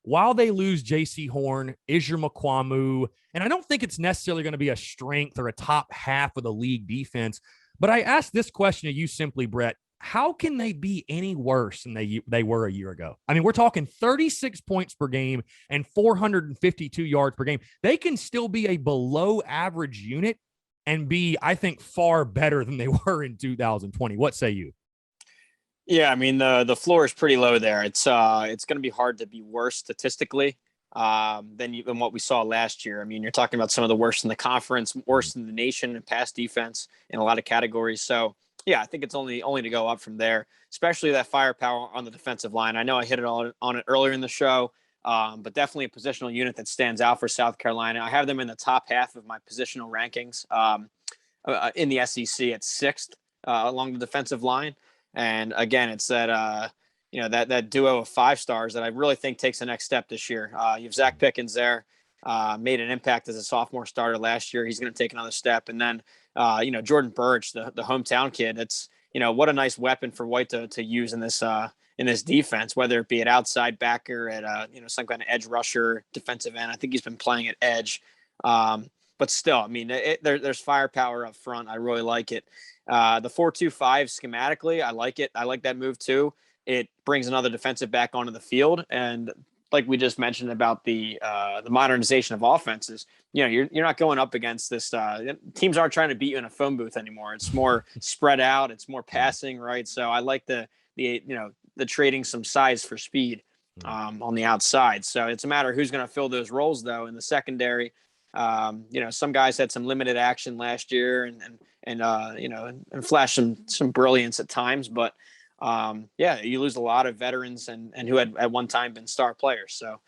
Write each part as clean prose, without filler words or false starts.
while they lose J.C. Horn, Israel McQuamu, and I don't think it's necessarily going to be a strength or a top half of the league defense, but I asked this question to you simply, Brett. How can they be any worse than they were a year ago? I mean, we're talking 36 points per game and 452 yards per game. They can still be a below average unit and be, I think, far better than they were in 2020. What say you? Yeah, I mean, the floor is pretty low there. It's going to be hard to be worse statistically than what we saw last year. I mean, you're talking about some of the worst in the conference, worst in the nation in pass defense in a lot of categories. So yeah, I think it's only to go up from there, especially that firepower on the defensive line. I know I hit it on it earlier in the show, but definitely a positional unit that stands out for South Carolina. I have them in the top half of my positional rankings in the SEC at sixth along the defensive line. And again, it's that that duo of 5 stars that I really think takes the next step this year. You have Zach Pickens there, made an impact as a sophomore starter last year. He's going to take another step, and then Jordan Burch, the hometown kid. It's what a nice weapon for White to use in this defense, whether it be at outside backer, at some kind of edge rusher, defensive end. I think he's been playing at edge, but still, I mean, there's firepower up front. I really like it. The 4-2-5 schematically, I like it. I like that move too. It brings another defensive back onto the field, and like we just mentioned about the modernization of offenses, you're not going up against this. Teams aren't trying to beat you in a phone booth anymore. It's more spread out. It's more passing, right? So I like the trading some size for speed on the outside. So it's a matter of who's going to fill those roles though in the secondary. Some guys had some limited action last year and flashed some brilliance at times, but you lose a lot of veterans and who had at one time been star players. So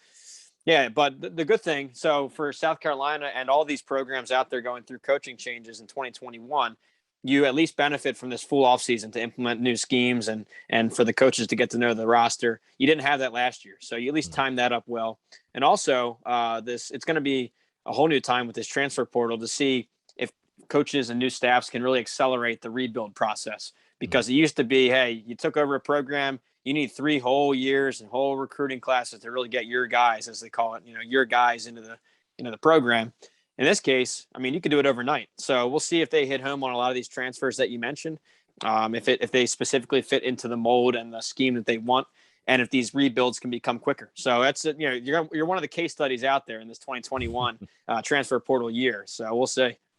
yeah, but the good thing, so for South Carolina and all these programs out there going through coaching changes in 2021, you at least benefit from this full offseason to implement new schemes and for the coaches to get to know the roster. You didn't have that last year, so you at least time that up well. And also it's going to be a whole new time with this transfer portal to see if coaches and new staffs can really accelerate the rebuild process, because it used to be, hey, you took over a program, you need 3 whole years and whole recruiting classes to really get your guys, as they call it, your guys into the program. In this case, I mean, you could do it overnight. So we'll see if they hit home on a lot of these transfers that you mentioned, if they specifically fit into the mold and the scheme that they want, and if these rebuilds can become quicker. So that's you're one of the case studies out there in this 2021 transfer portal year. So we'll see.